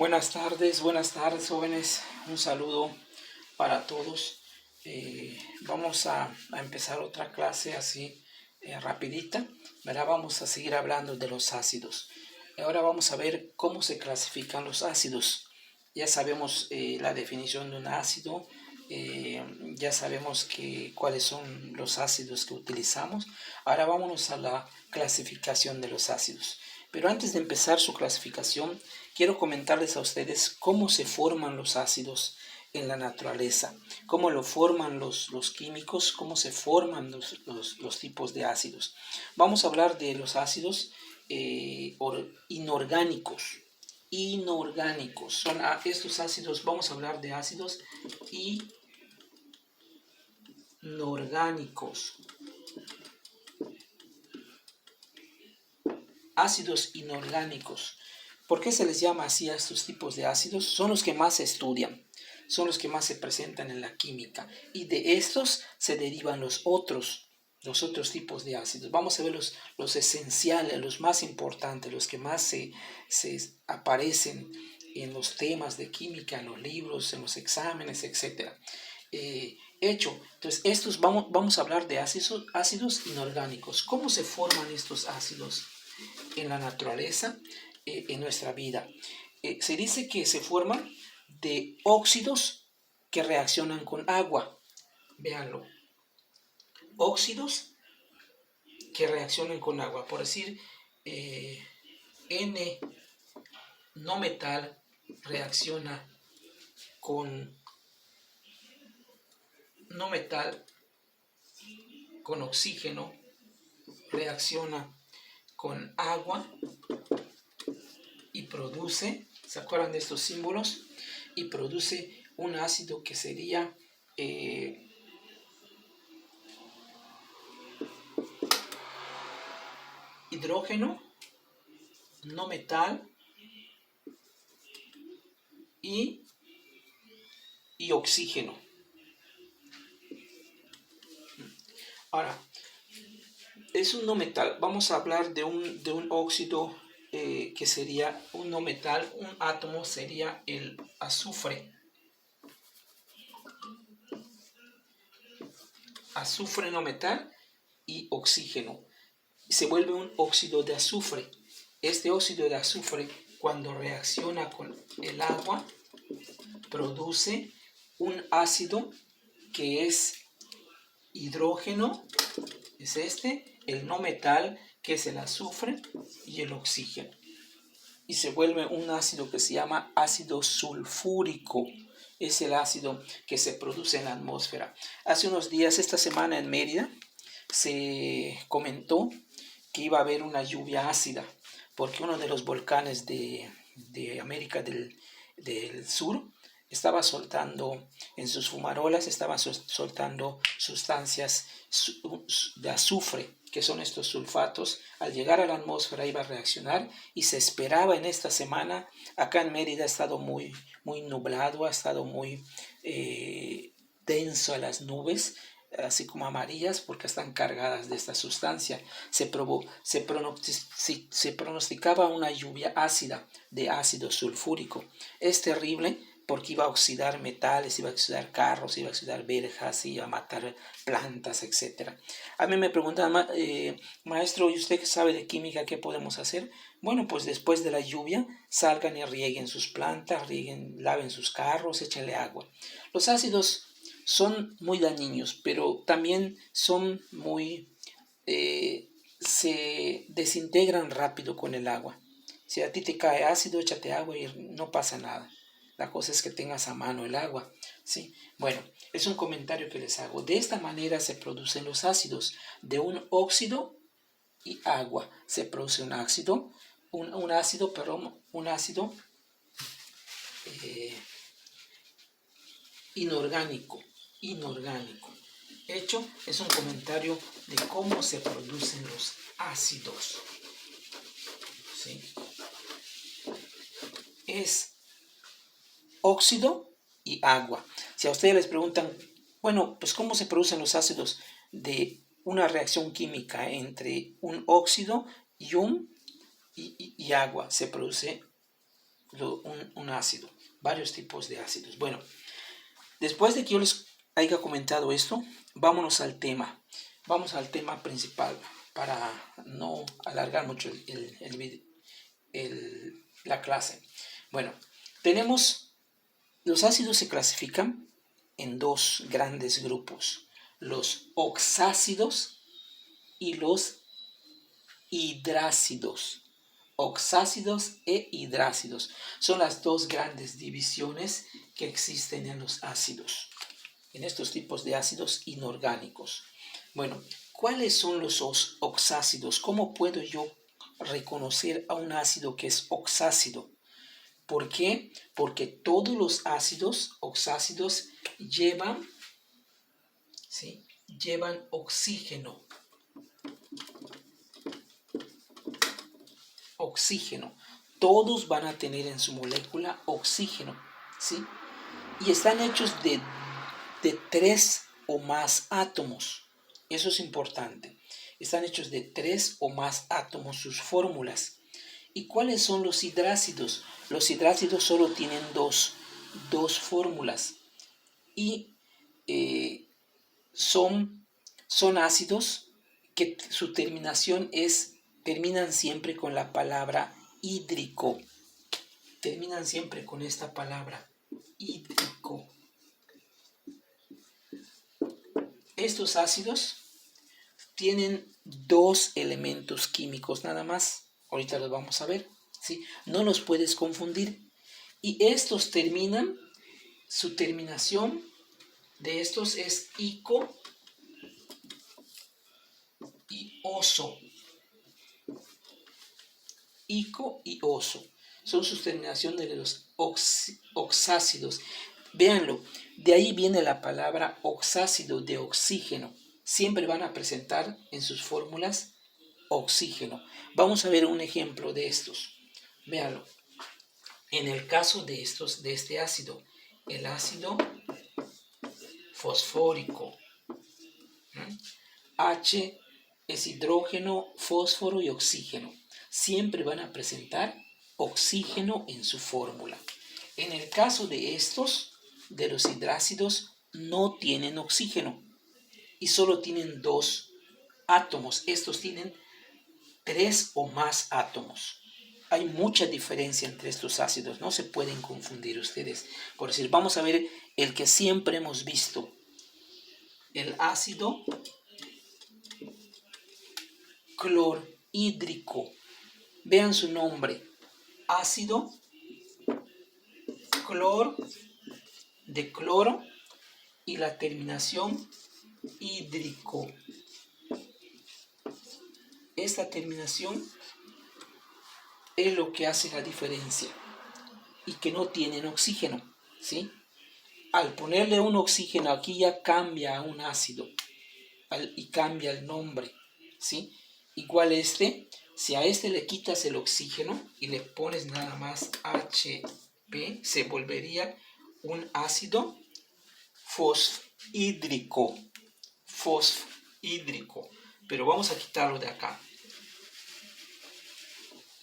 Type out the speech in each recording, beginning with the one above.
Buenas tardes jóvenes, un saludo para todos. Vamos a empezar otra clase así rapidita, ¿verdad? Vamos a seguir hablando de los ácidos. Ahora vamos a ver cómo se clasifican los ácidos. Ya sabemos la definición de un ácido, ya sabemos cuáles son los ácidos que utilizamos. Ahora vámonos a la clasificación de los ácidos. Pero antes de empezar su clasificación, quiero comentarles a ustedes cómo se forman los ácidos en la naturaleza, cómo lo forman los químicos, cómo se forman los tipos de ácidos. Vamos a hablar de los ácidos inorgánicos. Son estos ácidos, vamos a hablar de ácidos inorgánicos. Ácidos inorgánicos. ¿Por qué se les llama así a estos tipos de ácidos? Son los que más se estudian, son los que más se presentan en la química, y de estos se derivan los otros tipos de ácidos. Vamos a ver los esenciales, los más importantes, los que más se aparecen en los temas de química, en los libros, en los exámenes, etc. Entonces vamos a hablar de ácidos inorgánicos. ¿Cómo se forman estos ácidos en la naturaleza, en nuestra vida? Se dice que se forman de óxidos que reaccionan con agua. Véanlo. Óxidos que reaccionan con agua. Por decir, N no metal reacciona con oxígeno, reacciona con agua y produce, ¿se acuerdan de estos símbolos? Y produce un ácido que sería hidrógeno, no metal y oxígeno. Ahora, es un no metal. Vamos a hablar de un óxido que sería un no metal. Un átomo sería el azufre. Azufre no metal y oxígeno. Se vuelve un óxido de azufre. Este óxido de azufre, cuando reacciona con el agua, produce un ácido que es hidrógeno, es el no metal, que es el azufre, y el oxígeno. Y se vuelve un ácido que se llama ácido sulfúrico. Es el ácido que se produce en la atmósfera. Hace unos días, esta semana en Mérida, se comentó que iba a haber una lluvia ácida, porque uno de los volcanes de América del Sur estaba soltando, en sus fumarolas, estaba soltando sustancias de azufre, que son estos sulfatos. Al llegar a la atmósfera iba a reaccionar, y se esperaba en esta semana. Acá en Mérida ha estado muy nublado, ha estado muy denso a las nubes, así como amarillas, porque están cargadas de esta sustancia. Se pronosticaba una lluvia ácida de ácido sulfúrico. Es terrible, porque iba a oxidar metales, iba a oxidar carros, iba a oxidar verjas, iba a matar plantas, etc. A mí me preguntan, maestro, ¿y usted sabe de química? ¿Qué podemos hacer? Bueno, pues después de la lluvia, salgan y rieguen sus plantas, laven sus carros, échenle agua. Los ácidos son muy dañinos, pero también son se desintegran rápido con el agua. Si a ti te cae ácido, échate agua y no pasa nada. La cosa es que tengas a mano el agua, ¿sí? Bueno, es un comentario que les hago. De esta manera se producen los ácidos. De un óxido y agua se produce un ácido inorgánico. Es un comentario de cómo se producen los ácidos, ¿sí? Es óxido y agua. Si a ustedes les preguntan, bueno, pues ¿cómo se producen los ácidos de una reacción química entre un óxido y agua? Se produce un ácido, varios tipos de ácidos. Bueno, después de que yo les haya comentado esto, vámonos al tema. Vamos al tema principal para no alargar mucho la clase. Bueno, tenemos, los ácidos se clasifican en dos grandes grupos, los oxácidos y los hidrácidos. Oxácidos e hidrácidos son las dos grandes divisiones que existen en los ácidos, en estos tipos de ácidos inorgánicos. Bueno, ¿cuáles son los oxácidos? ¿Cómo puedo yo reconocer a un ácido que es oxácido? ¿Por qué? Porque todos los ácidos oxácidos llevan oxígeno. Oxígeno. Todos van a tener en su molécula oxígeno, ¿sí? Y están hechos de 3 o más átomos. Eso es importante. Están hechos de 3 o más átomos sus fórmulas. ¿Y cuáles son los hidrácidos? Los hidrácidos solo tienen dos fórmulas. Y son ácidos que su terminación terminan siempre con la palabra hídrico. Terminan siempre con esta palabra, hídrico. Estos ácidos tienen dos elementos químicos nada más. Ahorita los vamos a ver, ¿sí? No los puedes confundir. Y estos su terminación de estos es ico y oso. Ico y oso son sus terminaciones de los oxácidos. Véanlo, de ahí viene la palabra oxácido, de oxígeno. Siempre van a presentar en sus fórmulas oxígeno. Vamos a ver un ejemplo de estos. Véanlo. En el caso de este ácido, el ácido fosfórico. H es hidrógeno, fósforo y oxígeno. Siempre van a presentar oxígeno en su fórmula. En el caso de los hidrácidos, no tienen oxígeno y solo tienen 2 átomos. Estos tienen 3 o más átomos. Hay mucha diferencia entre estos ácidos, no se pueden confundir ustedes. Por decir, vamos a ver el que siempre hemos visto, el ácido clorhídrico. Vean su nombre, ácido de cloro y la terminación hídrico. Esta terminación es lo que hace la diferencia y que no tienen oxígeno, ¿sí? Al ponerle un oxígeno aquí ya cambia a un ácido y cambia el nombre, ¿sí? Igual si a este le quitas el oxígeno y le pones nada más HP, se volvería un ácido fosfhídrico. Pero vamos a quitarlo de acá.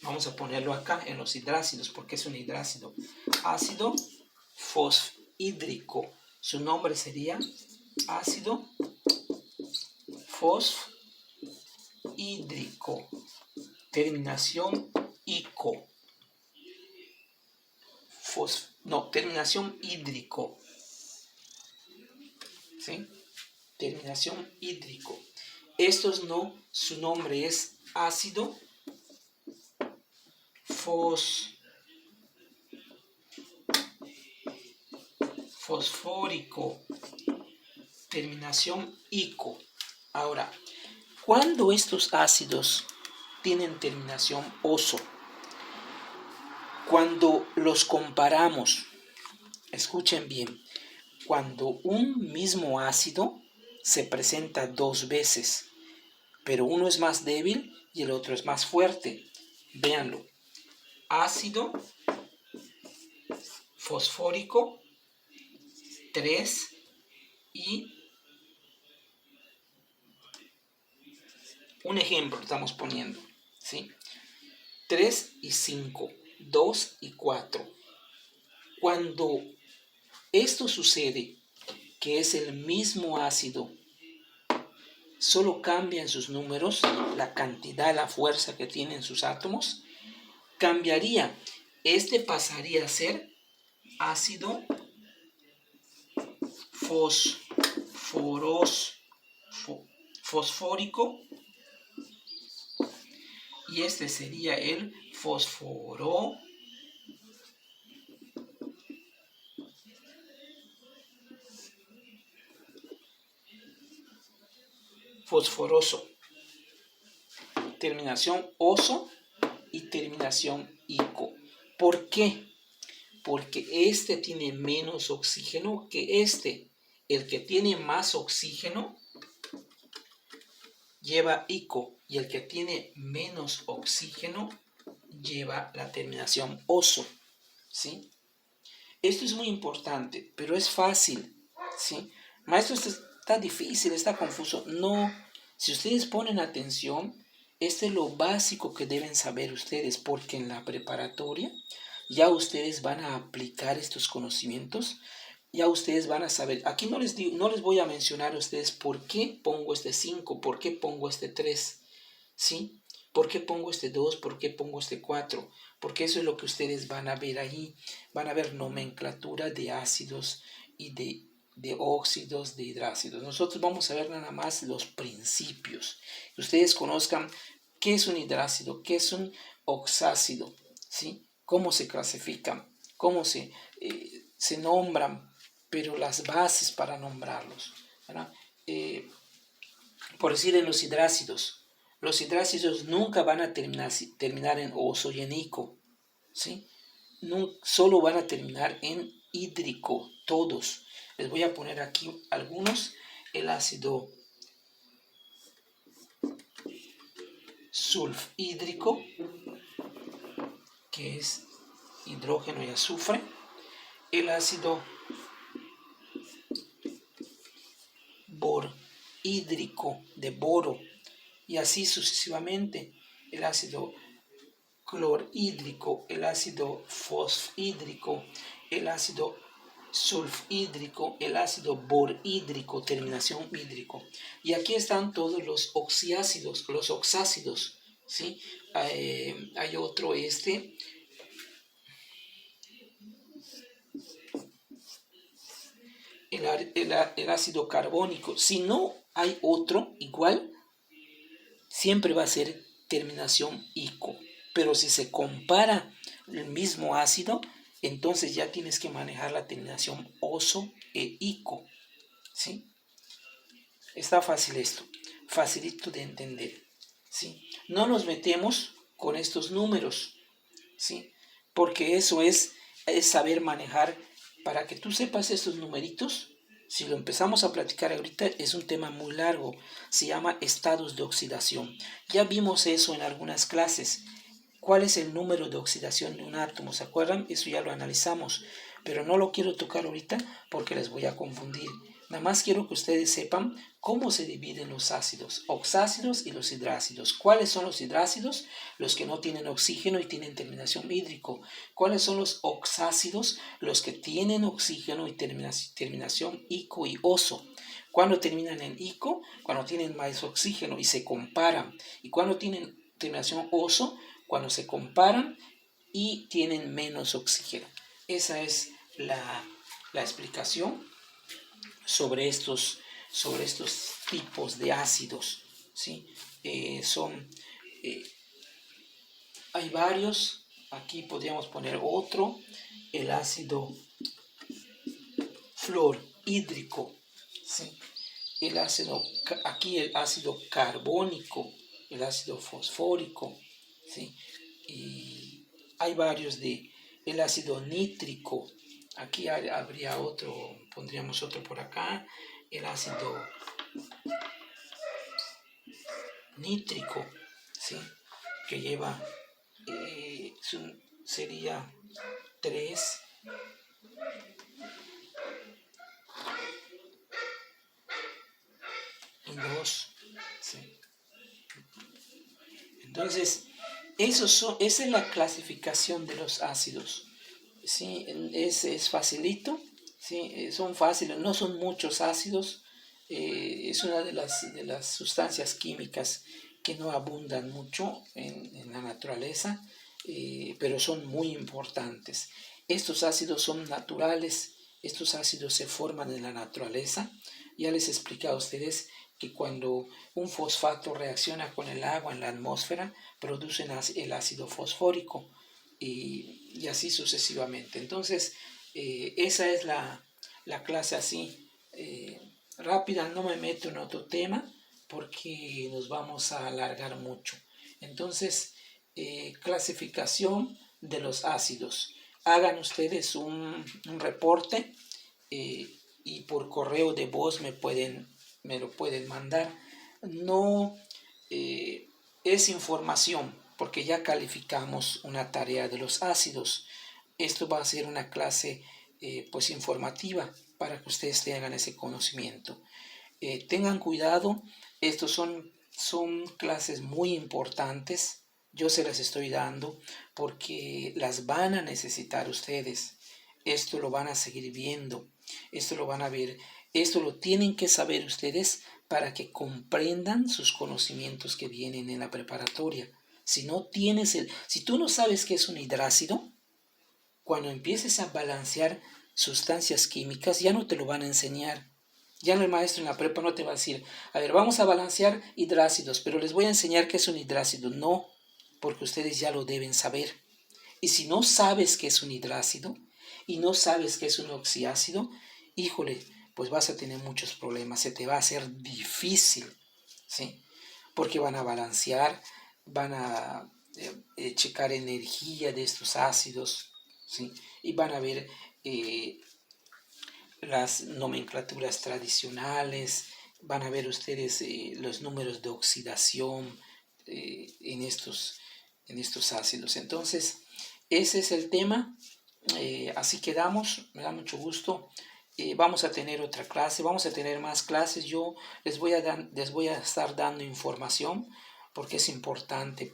Vamos a ponerlo acá en los hidrácidos, porque es un hidrácido. Ácido fosfhídrico. Su nombre sería ácido fosfhídrico. Terminación ico. Terminación hídrico. ¿Sí? Terminación hídrico. Estos no, su nombre es ácido fosfórico. Terminación ico. Ahora, cuando estos ácidos tienen terminación oso, cuando los comparamos, escuchen bien, cuando un mismo ácido se presenta 2 veces, pero uno es más débil y el otro es más fuerte. Véanlo. Ácido fosfórico 3 y un ejemplo estamos poniendo, ¿sí? 3 y 5. 2 y 4. Cuando esto sucede, que es el mismo ácido, solo cambian sus números, la cantidad, la fuerza que tienen sus átomos, cambiaría. Este pasaría a ser ácido fosfórico y este sería el fosforoso. Terminación oso y terminación ico. ¿Por qué? Porque este tiene menos oxígeno que este. El que tiene más oxígeno lleva ico y el que tiene menos oxígeno lleva la terminación oso, ¿sí? Esto es muy importante, pero es fácil, ¿sí? Maestro, esto está difícil, está confuso. No, si ustedes ponen atención, este es lo básico que deben saber ustedes, porque en la preparatoria ya ustedes van a aplicar estos conocimientos, ya ustedes van a saber. Aquí no les voy a mencionar a ustedes por qué pongo este 5, por qué pongo este 3, ¿sí? ¿Por qué pongo este 2? ¿Por qué pongo este 4? Porque eso es lo que ustedes van a ver ahí. Van a ver nomenclatura de ácidos y de óxidos, de hidrácidos. Nosotros vamos a ver nada más los principios. Que ustedes conozcan qué es un hidrácido, qué es un oxácido, ¿sí? Cómo se clasifican, cómo se nombran, pero las bases para nombrarlos, ¿verdad? Por decir, en los hidrácidos nunca van a terminar en oso y en ico, ¿sí? No, solo van a terminar en hídrico, todos. Les voy a poner aquí algunos. El ácido sulfhídrico, que es hidrógeno y azufre. El ácido borhídrico, de boro, y así sucesivamente. El ácido clorhídrico, el ácido fosfhídrico, el ácido sulfhídrico, el ácido borhídrico, terminación hídrico. Y aquí están todos los oxiácidos, los oxácidos, ¿sí? Hay otro, el ácido carbónico. Si no hay otro igual, siempre va a ser terminación ico. Pero si se compara el mismo ácido, entonces ya tienes que manejar la terminación oso e ico, ¿sí? Está fácil esto, facilito de entender, ¿sí? No nos metemos con estos números, ¿sí? Porque eso es saber manejar. Para que tú sepas estos numeritos, si lo empezamos a platicar ahorita, es un tema muy largo. Se llama estados de oxidación. Ya vimos eso en algunas clases. ¿Cuál es el número de oxidación de un átomo? ¿Se acuerdan? Eso ya lo analizamos, pero no lo quiero tocar ahorita porque les voy a confundir. Nada más quiero que ustedes sepan cómo se dividen los ácidos, oxácidos y los hidrácidos. ¿Cuáles son los hidrácidos? Los que no tienen oxígeno y tienen terminación hídrico. ¿Cuáles son los oxácidos? Los que tienen oxígeno y terminación ico y oso. ¿Cuándo terminan en ico? Cuando tienen más oxígeno y se comparan. ¿Y cuándo tienen terminación oso? Cuando se comparan y tienen menos oxígeno. Esa es la explicación sobre estos tipos de ácidos, ¿sí? Hay varios. Aquí podríamos poner otro, el ácido fluorhídrico, ¿sí? Aquí el ácido carbónico, el ácido fosfórico, ¿sí? Y hay varios el ácido nítrico. Aquí habría otro, pondríamos otro por acá, el ácido nítrico, ¿sí? Que lleva, sería 3 y 2, ¿sí? Entonces, Esa es la clasificación de los ácidos. ¿Sí? Es facilito, ¿sí? Son fáciles, no son muchos ácidos. Es una de las sustancias químicas que no abundan mucho en la naturaleza, pero son muy importantes. Estos ácidos son naturales, estos ácidos se forman en la naturaleza. Ya les he explicado a ustedes que cuando un fosfato reacciona con el agua en la atmósfera, producen el ácido fosfórico y así sucesivamente. Entonces, esa es la clase así rápida. No me meto en otro tema porque nos vamos a alargar mucho. Entonces, clasificación de los ácidos. Hagan ustedes un reporte y por correo de voz me lo pueden mandar. No es información, porque ya calificamos una tarea de los ácidos. Esto va a ser una clase pues informativa para que ustedes tengan ese conocimiento. Tengan cuidado, estos son clases muy importantes. Yo se las estoy dando porque las van a necesitar ustedes. Esto lo van a seguir viendo, esto lo van a ver, esto lo tienen que saber ustedes para que comprendan sus conocimientos que vienen en la preparatoria. Si tú no sabes qué es un hidrácido, cuando empieces a balancear sustancias químicas ya no te lo van a enseñar. Ya el maestro en la prepa no te va a decir, a ver, vamos a balancear hidrácidos, pero les voy a enseñar qué es un hidrácido. No, porque ustedes ya lo deben saber. Y si no sabes qué es un hidrácido y no sabes qué es un oxiácido, híjole, pues vas a tener muchos problemas, se te va a hacer difícil, ¿sí? Porque van a balancear, van a checar energía de estos ácidos, ¿sí? Y van a ver las nomenclaturas tradicionales, van a ver ustedes los números de oxidación en estos ácidos. Entonces, ese es el tema. Así quedamos, me da mucho gusto. Vamos a tener otra clase, vamos a tener más clases. Yo les voy a estar dando información porque es importante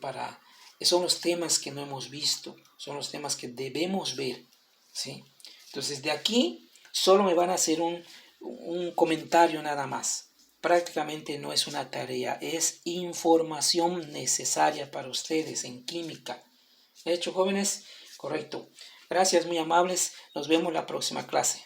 son los temas que no hemos visto, son los temas que debemos ver, ¿sí? Entonces, de aquí solo me van a hacer un comentario nada más. Prácticamente no es una tarea, es información necesaria para ustedes en química. ¿De hecho, jóvenes? Correcto. Gracias, muy amables. Nos vemos en la próxima clase.